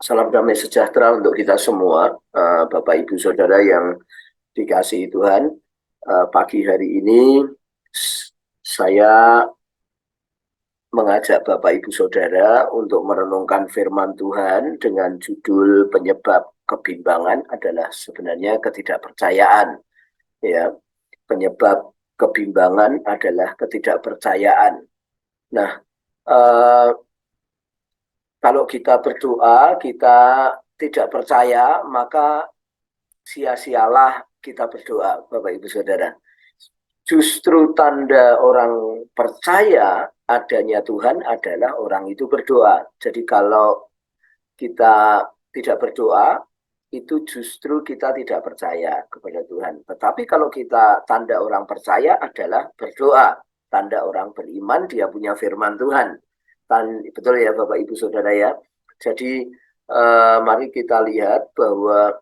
Salam damai sejahtera untuk kita semua, Bapak Ibu Saudara yang dikasihi Tuhan. Pagi hari ini saya mengajak Bapak Ibu Saudara untuk merenungkan firman Tuhan dengan judul penyebab kebimbangan adalah sebenarnya ketidakpercayaan. Ya, penyebab kebimbangan adalah ketidakpercayaan. Nah, eh, kalau kita berdoa, kita tidak percaya, maka sia-sialah kita berdoa, Bapak Ibu Saudara. Justru tanda orang percaya adanya Tuhan adalah orang itu berdoa. Jadi kalau kita tidak berdoa, itu justru kita tidak percaya kepada Tuhan. Tetapi kalau kita tanda orang percaya adalah berdoa. Tanda orang beriman dia punya firman Tuhan. Betul ya Bapak Ibu Saudara ya. Jadi mari kita lihat bahwa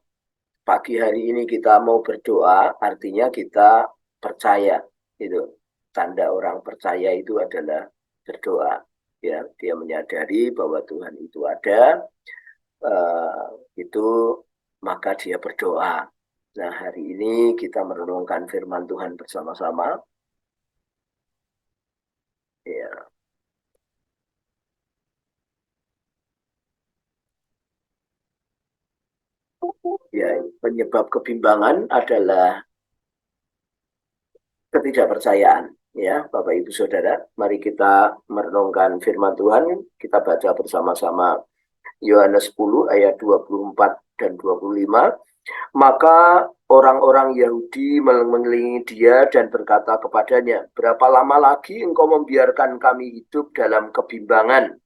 pagi hari ini kita mau berdoa, artinya kita percaya. Itu tanda orang percaya itu adalah berdoa. Ya, dia menyadari bahwa Tuhan itu ada, eh, itu maka dia berdoa. Nah, hari ini kita merenungkan firman Tuhan bersama-sama. Ya, ya, penyebab kebimbangan adalah ketidakpercayaan. Ya, Bapak Ibu Saudara, mari kita merenungkan firman Tuhan. Kita baca bersama-sama Yohanes 10 ayat 24 dan 25. Maka orang-orang Yahudi mengelilingi dia dan berkata kepadanya, berapa lama lagi engkau membiarkan kami hidup dalam kebimbangan?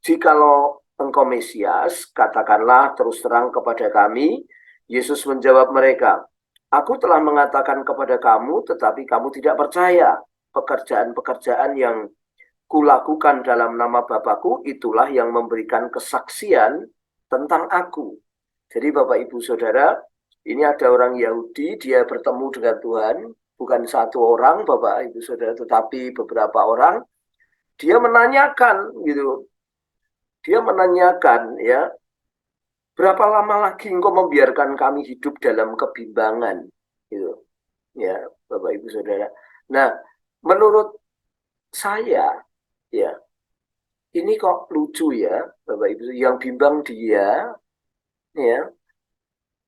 Jikalau engkau Mesias, katakanlah terus terang kepada kami. Yesus menjawab mereka, aku telah mengatakan kepada kamu, tetapi kamu tidak percaya. Pekerjaan-pekerjaan yang kulakukan dalam nama Bapakku, itulah yang memberikan kesaksian tentang aku. Jadi Bapak Ibu Saudara, ini ada orang Yahudi, dia bertemu dengan Tuhan, bukan satu orang Bapak Ibu Saudara, tetapi beberapa orang. Dia menanyakan gitu, dia menanyakan ya, berapa lama lagi engkau membiarkan kami hidup dalam kebimbangan gitu. Ya, Bapak Ibu Saudara. Nah, menurut saya ya, ini kok lucu ya, Bapak Ibu, yang bimbang dia ya,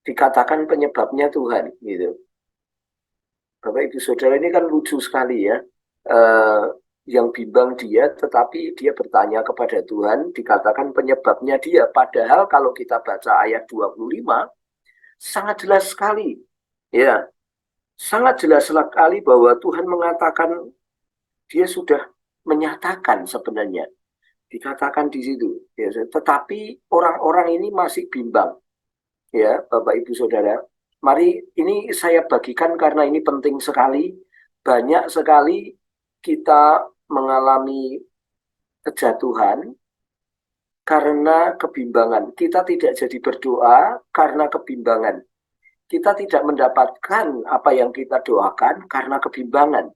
dikatakan penyebabnya Tuhan gitu. Bapak Ibu Saudara, ini kan lucu sekali ya. Eh, yang bimbang dia, tetapi dia bertanya kepada Tuhan, dikatakan penyebabnya dia. Padahal kalau kita baca ayat 25, sangat jelas sekali. Ya, sangat jelas sekali bahwa Tuhan mengatakan, dia sudah menyatakan sebenarnya. Dikatakan di situ. Ya, tetapi orang-orang ini masih bimbang. Ya, Bapak Ibu Saudara. Mari ini saya bagikan karena ini penting sekali. Banyak sekali kita mengalami kejatuhan karena kebimbangan. Kita tidak jadi berdoa karena kebimbangan. Kita tidak mendapatkan apa yang kita doakan karena kebimbangan.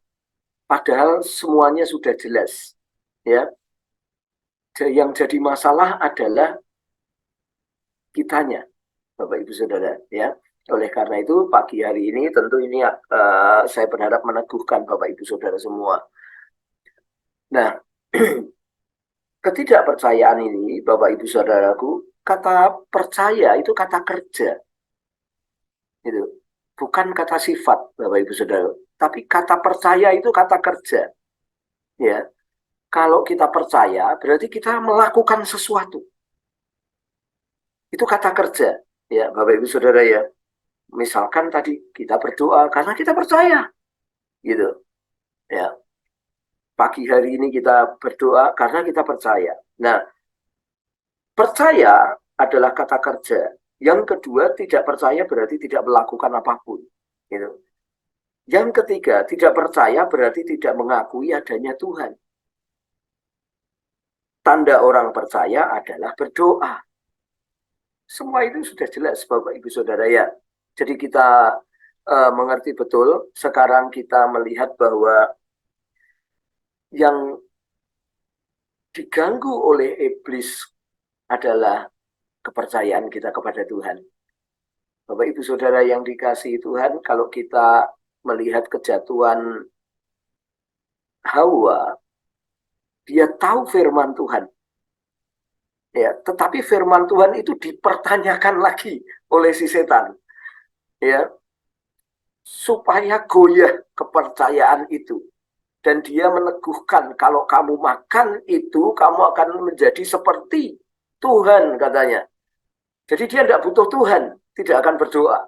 Padahal semuanya sudah jelas. Ya, yang jadi masalah adalah kitanya, Bapak Ibu Saudara. Ya, oleh karena itu pagi hari ini tentu ini saya berharap meneguhkan Bapak Ibu Saudara semua. Nah, ketidakpercayaan ini, Bapak Ibu Saudaraku, kata percaya itu kata kerja, gitu. Bukan kata sifat, Bapak Ibu Saudara. Tapi kata percaya itu kata kerja, ya. Kalau kita percaya, berarti kita melakukan sesuatu. Itu kata kerja, ya, Bapak Ibu Saudara ya. Misalkan tadi kita berdoa karena kita percaya, gitu, ya. Pagi hari ini kita berdoa karena kita percaya. Nah, percaya adalah kata kerja. Yang kedua, tidak percaya berarti tidak melakukan apapun. Gitu. Yang ketiga, tidak percaya berarti tidak mengakui adanya Tuhan. Tanda orang percaya adalah berdoa. Semua itu sudah jelas, Bapak Ibu Saudara ya. Jadi kita mengerti betul, sekarang kita melihat bahwa yang diganggu oleh iblis adalah kepercayaan kita kepada Tuhan. Bapak Ibu Saudara yang dikasihi Tuhan, kalau kita melihat kejatuhan Hawa, dia tahu firman Tuhan. Ya, tetapi firman Tuhan itu dipertanyakan lagi oleh si setan. Ya, supaya goyah kepercayaan itu. Dan dia meneguhkan, kalau kamu makan itu, kamu akan menjadi seperti Tuhan, katanya. Jadi dia tidak butuh Tuhan, tidak akan berdoa.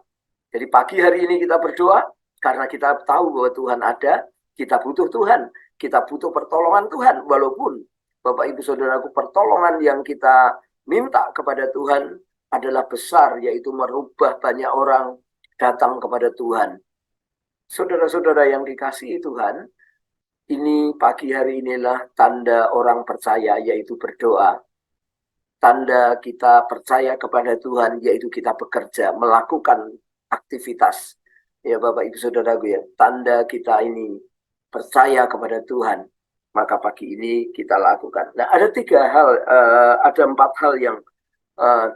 Jadi pagi hari ini kita berdoa, karena kita tahu bahwa Tuhan ada, kita butuh Tuhan, kita butuh pertolongan Tuhan, walaupun Bapak Ibu Saudaraku, pertolongan yang kita minta kepada Tuhan adalah besar, yaitu merubah banyak orang datang kepada Tuhan. Saudara-saudara yang dikasihi Tuhan, ini pagi hari inilah tanda orang percaya, yaitu berdoa. Tanda kita percaya kepada Tuhan, yaitu kita bekerja, melakukan aktivitas. Ya Bapak Ibu Saudaraku ya, tanda kita ini percaya kepada Tuhan, maka pagi ini kita lakukan. Nah, ada 3 hal, ada 4 hal yang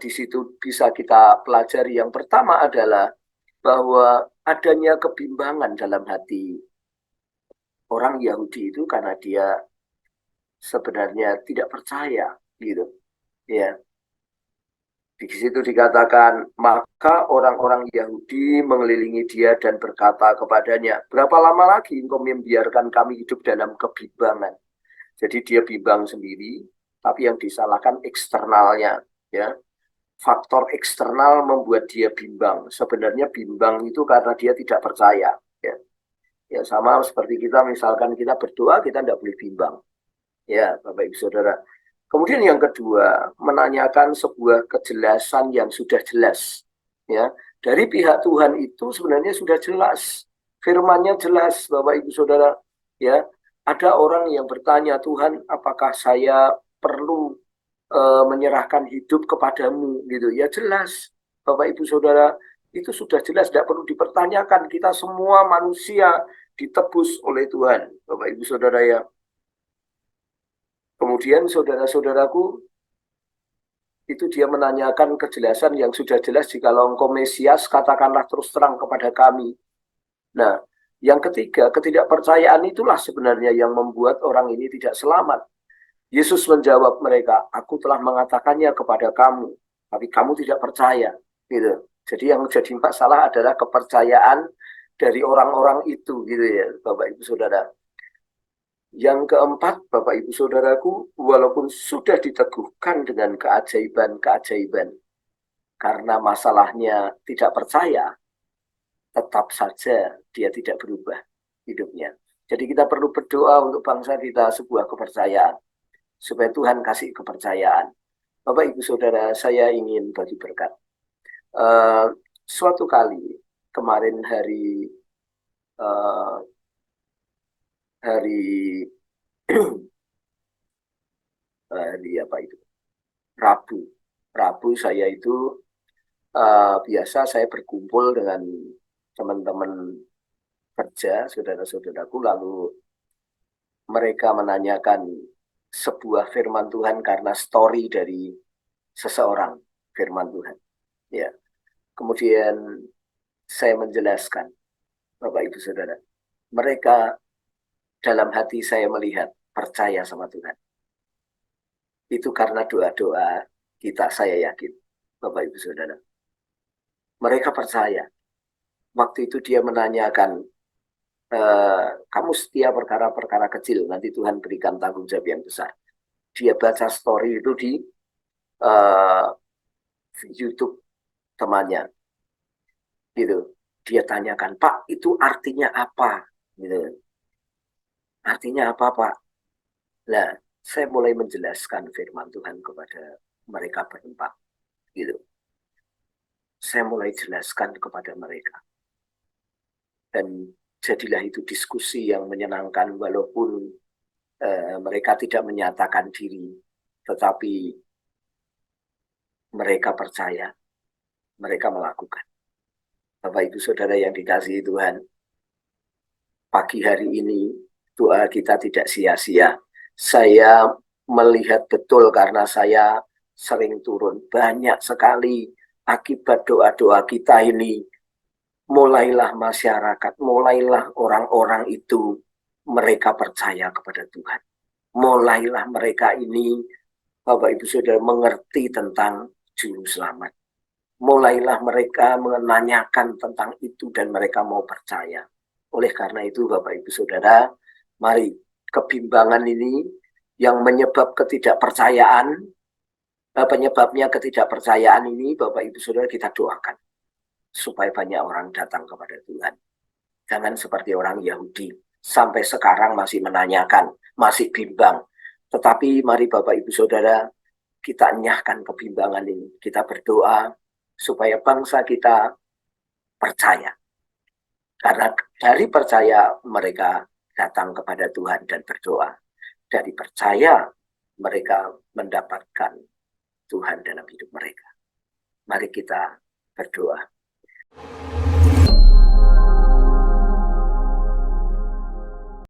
di situ bisa kita pelajari. Yang pertama adalah bahwa adanya kebimbangan dalam hati orang Yahudi itu karena dia sebenarnya tidak percaya, gitu. Ya, di situ dikatakan, maka orang-orang Yahudi mengelilingi dia dan berkata kepadanya, berapa lama lagi engkau membiarkan kami hidup dalam kebimbangan? Jadi dia bimbang sendiri, tapi yang disalahkan eksternalnya. Ya, faktor eksternal membuat dia bimbang. Sebenarnya bimbang itu karena dia tidak percaya. Ya, ya sama seperti kita, misalkan kita berdoa, kita tidak boleh bimbang. Ya, Bapak Ibu Saudara. Kemudian yang kedua, menanyakan sebuah kejelasan yang sudah jelas. Ya, dari pihak Tuhan itu sebenarnya sudah jelas. Firman-Nya jelas, Bapak Ibu Saudara. Ya, ada orang yang bertanya, Tuhan, apakah saya perlu menyerahkan hidup kepadamu? Gitu. Ya jelas, Bapak Ibu Saudara, itu sudah jelas, tidak perlu dipertanyakan. Kita semua manusia ditebus oleh Tuhan, Bapak Ibu Saudara ya. Kemudian saudara-saudaraku, itu dia menanyakan kejelasan yang sudah jelas, jikalau engkau Mesias, katakanlah terus terang kepada kami. Nah, yang ketiga, ketidakpercayaan itulah sebenarnya yang membuat orang ini tidak selamat. Yesus menjawab mereka, aku telah mengatakannya kepada kamu, tapi kamu tidak percaya. Gitu. Jadi yang jadi masalah adalah kepercayaan dari orang-orang itu, gitu ya, Bapak Ibu Saudara. Yang keempat, Bapak Ibu Saudaraku, walaupun sudah diteguhkan dengan keajaiban-keajaiban, karena masalahnya tidak percaya, tetap saja dia tidak berubah hidupnya. Jadi kita perlu berdoa untuk bangsa kita sebuah kepercayaan, supaya Tuhan kasih kepercayaan. Bapak Ibu Saudara, saya ingin bagi berkat. Suatu kali, kemarin hari apa itu? Rabu. Rabu saya itu biasa saya berkumpul dengan teman-teman kerja, saudara-saudaraku, lalu mereka menanyakan sebuah firman Tuhan karena story dari seseorang firman Tuhan. Ya. Kemudian saya menjelaskan, Bapak Ibu Saudara, mereka dalam hati saya melihat percaya sama Tuhan. Itu karena doa-doa kita, saya yakin, Bapak Ibu Saudara. Mereka percaya. Waktu itu dia menanyakan, kamu setia perkara-perkara kecil, nanti Tuhan berikan tanggung jawab yang besar. Dia baca story itu di YouTube temannya. Gitu. Dia tanyakan, Pak, itu artinya apa? Gitu. Artinya apa, Pak? Nah, saya mulai menjelaskan firman Tuhan kepada mereka berempat. Gitu. Saya mulai jelaskan kepada mereka. Dan jadilah itu diskusi yang menyenangkan, walaupun mereka tidak menyatakan diri, tetapi mereka percaya, mereka melakukan. Bapak Ibu Saudara yang dikasihi Tuhan, pagi hari ini doa kita tidak sia-sia. Saya melihat betul karena saya sering turun. Banyak sekali akibat doa-doa kita ini, mulailah masyarakat, mulailah orang-orang itu, mereka percaya kepada Tuhan. Mulailah mereka ini, Bapak Ibu Saudara, mengerti tentang juru selamat. Mulailah mereka menanyakan tentang itu dan mereka mau percaya. Oleh karena itu Bapak Ibu Saudara, mari kebimbangan ini yang menyebab ketidakpercayaan, penyebabnya ketidakpercayaan ini Bapak Ibu Saudara kita doakan. Supaya banyak orang datang kepada Tuhan. Jangan seperti orang Yahudi. Sampai sekarang masih menanyakan, masih bimbang. Tetapi mari Bapak Ibu Saudara, kita nyahkan kebimbangan ini. Kita berdoa supaya bangsa kita percaya. Karena dari percaya mereka datang kepada Tuhan dan berdoa. Dari percaya mereka mendapatkan Tuhan dalam hidup mereka. Mari kita berdoa.